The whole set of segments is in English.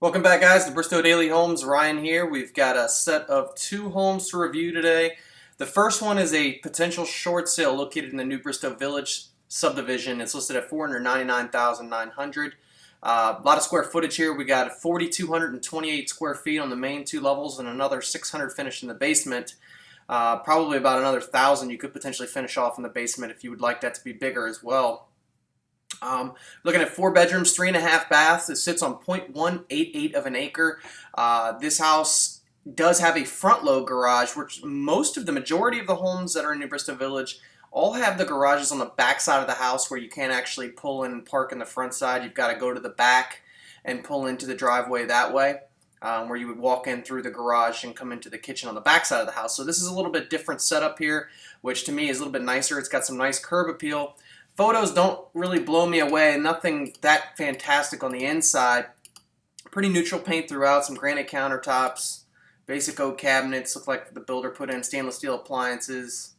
Welcome back, guys, to Bristow Daily Homes. Ryan here. We've got a set of two homes to review today. The first one is a potential short sale located in the new Bristow Village subdivision. It's listed at $499,900. A lot of square footage here. We got 4,228 square feet on the main two levels and another 600 finished in the basement. Probably about another 1,000 you could potentially finish off in the basement if you would like that to be bigger as well. Looking at 4 bedrooms, 3.5 baths. It sits on 0.188 of an acre. This house does have a front load garage, which the majority of the homes that are in New Bristow Village all have the garages on the back side of the house where you can't actually pull in and park in the front side. You've got to go to the back and pull into the driveway that way, where you would walk in through the garage and come into the kitchen on the back side of the house. So this is a little bit different setup here, which to me is a little bit nicer. It's got some nice curb appeal. Photos don't really blow me away, nothing that fantastic on the inside. Pretty neutral paint throughout, some granite countertops, basic oak cabinets, look like the builder put in stainless steel appliances.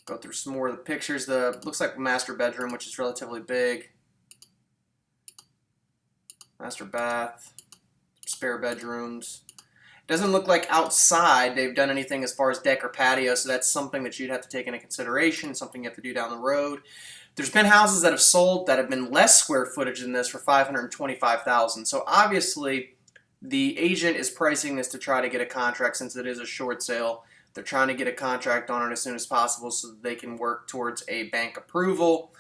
Go through some more of the pictures. Looks like a master bedroom, which is relatively big. Master bath, spare bedrooms. Doesn't look like outside they've done anything as far as deck or patio, so that's something that you'd have to take into consideration, something you have to do down the road. There's been houses that have sold that have been less square footage than this for $525,000. So obviously the agent is pricing this to try to get a contract since it is a short sale. They're trying to get a contract on it as soon as possible so that they can work towards a bank approval.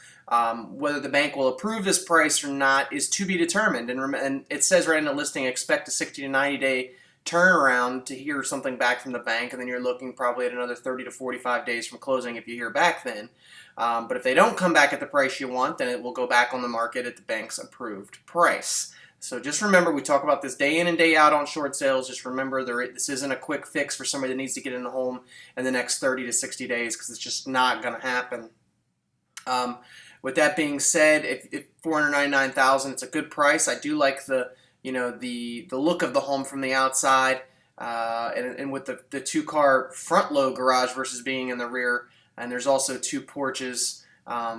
Whether the bank will approve this price or not is to be determined. And it says right in the listing, expect a 60 to 90 day turnaround to hear something back from the bank, and then you're looking probably at another 30 to 45 days from closing if you hear back then. But if they don't come back at the price you want, then it will go back on the market at the bank's approved price. So just remember, we talk about this day in and day out on short sales. Just remember, this isn't a quick fix for somebody that needs to get in the home in the next 30 to 60 days because it's just not going to happen. With that being said, if $499,000, it's a good price. I do like the look of the home from the outside, and with the two-car front load garage versus being in the rear, and there's also 2 porches.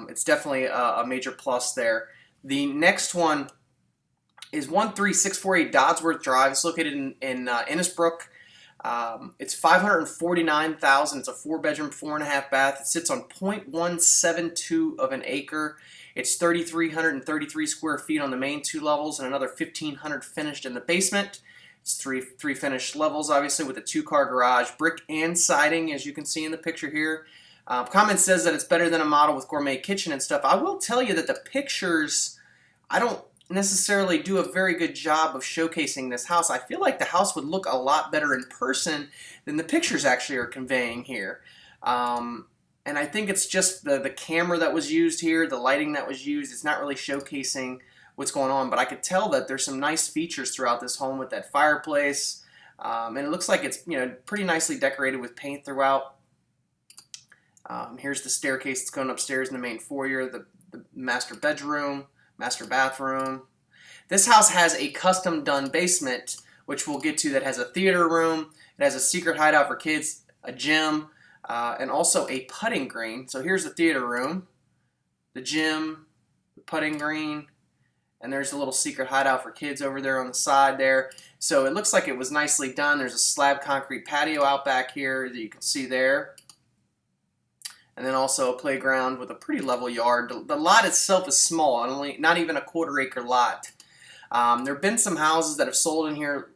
It's definitely a major plus there. The next one is 13648 Dodsworth Drive. It's located in Innisbrooke. It's $549,000. It's a 4-bedroom, 4.5 bath. It sits on 0.172 of an acre. It's 3,333 square feet on the main 2 levels and another 1,500 finished in the basement. It's three finished levels, obviously, with a 2-car garage, brick and siding, as you can see in the picture here. Comment says that it's better than a model with gourmet kitchen and stuff. I will tell you that the pictures, I don't necessarily do a very good job of showcasing this house. I feel like the house would look a lot better in person than the pictures actually are conveying here. And I think it's just the camera that was used here, the lighting that was used. It's not really showcasing what's going on, but I could tell that there's some nice features throughout this home with that fireplace. And it looks like it's pretty nicely decorated with paint throughout. Here's the staircase that's going upstairs in the main foyer, the master bedroom, master bathroom. This house has a custom done basement, which we'll get to, that has a theater room. It has a secret hideout for kids, a gym, and also a putting green. So here's the theater room, the gym, the putting green, and there's a little secret hideout for kids over there on the side there. So it looks like it was nicely done. There's a slab concrete patio out back here that you can see there. And then also a playground with a pretty level yard. The lot itself is small, not even a 1/4 acre lot. There have been some houses that have sold in here,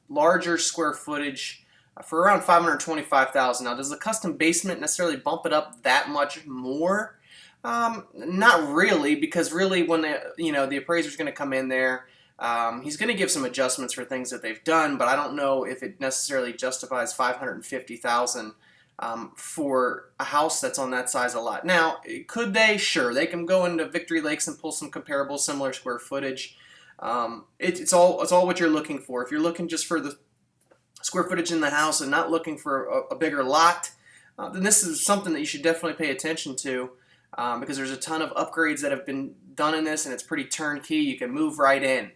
larger square footage, for around $525,000. Now, does the custom basement necessarily bump it up that much more? Not really, because really when the appraiser's going to come in there, he's going to give some adjustments for things that they've done, but I don't know if it necessarily justifies $550,000 for a house that's on that size a lot. Now, could they? Sure, they can go into Victory Lakes and pull some comparable, similar square footage. It's all what you're looking for. If you're looking just for the square footage in the house and not looking for a bigger lot, then this is something that you should definitely pay attention to, because there's a ton of upgrades that have been done in this, and it's pretty turnkey. You can move right in.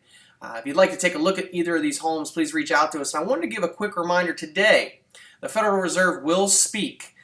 If you'd like to take a look at either of these homes, please reach out to us. And I wanted to give a quick reminder today. The Federal Reserve will speak.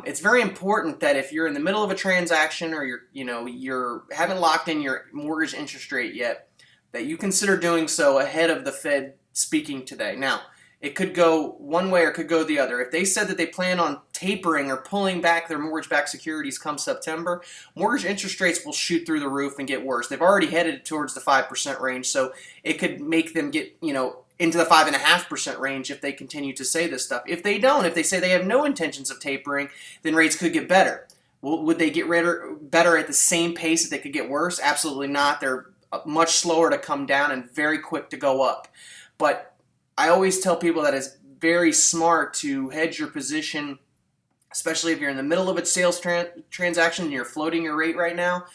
It's very important that if you're in the middle of a transaction or you haven't locked in your mortgage interest rate yet, that you consider doing so ahead of the Fed speaking today. Now, it could go one way or it could go the other. If they said that they plan on tapering or pulling back their mortgage-backed securities come September, mortgage interest rates will shoot through the roof and get worse. They've already headed towards the 5% range, so it could make them get, into the 5.5% range if they continue to say this stuff. If they don't, if they say they have no intentions of tapering, then rates could get better. Would they get better at the same pace that they could get worse? Absolutely not. They're much slower to come down and very quick to go up. But I always tell people that it's very smart to hedge your position, especially if you're in the middle of a sales transaction and you're floating your rate right now.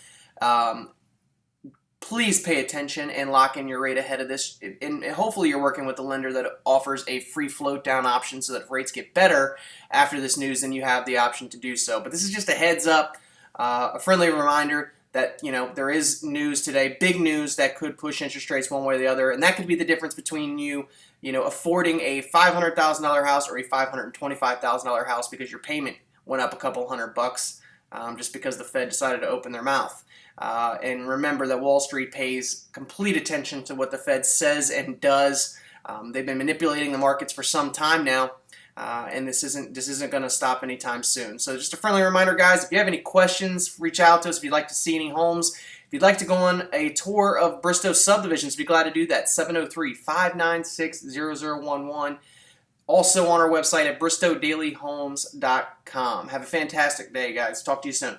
Please pay attention and lock in your rate ahead of this. And hopefully you're working with a lender that offers a free float down option so that if rates get better after this news, then you have the option to do so. But this is just a heads up, a friendly reminder that there is news today, big news that could push interest rates one way or the other, and that could be the difference between you affording a $500,000 house or a $525,000 house because your payment went up a couple $100 just because the Fed decided to open their mouth. And remember that Wall Street pays complete attention to what the Fed says and does. They've been manipulating the markets for some time now. And this isn't going to stop anytime soon. So just a friendly reminder, guys, if you have any questions, reach out to us. If you'd like to see any homes, if you'd like to go on a tour of Bristow subdivisions, be glad to do that. 703-596-0011. Also on our website at bristowdailyhomes.com. Have a fantastic day, guys. Talk to you soon.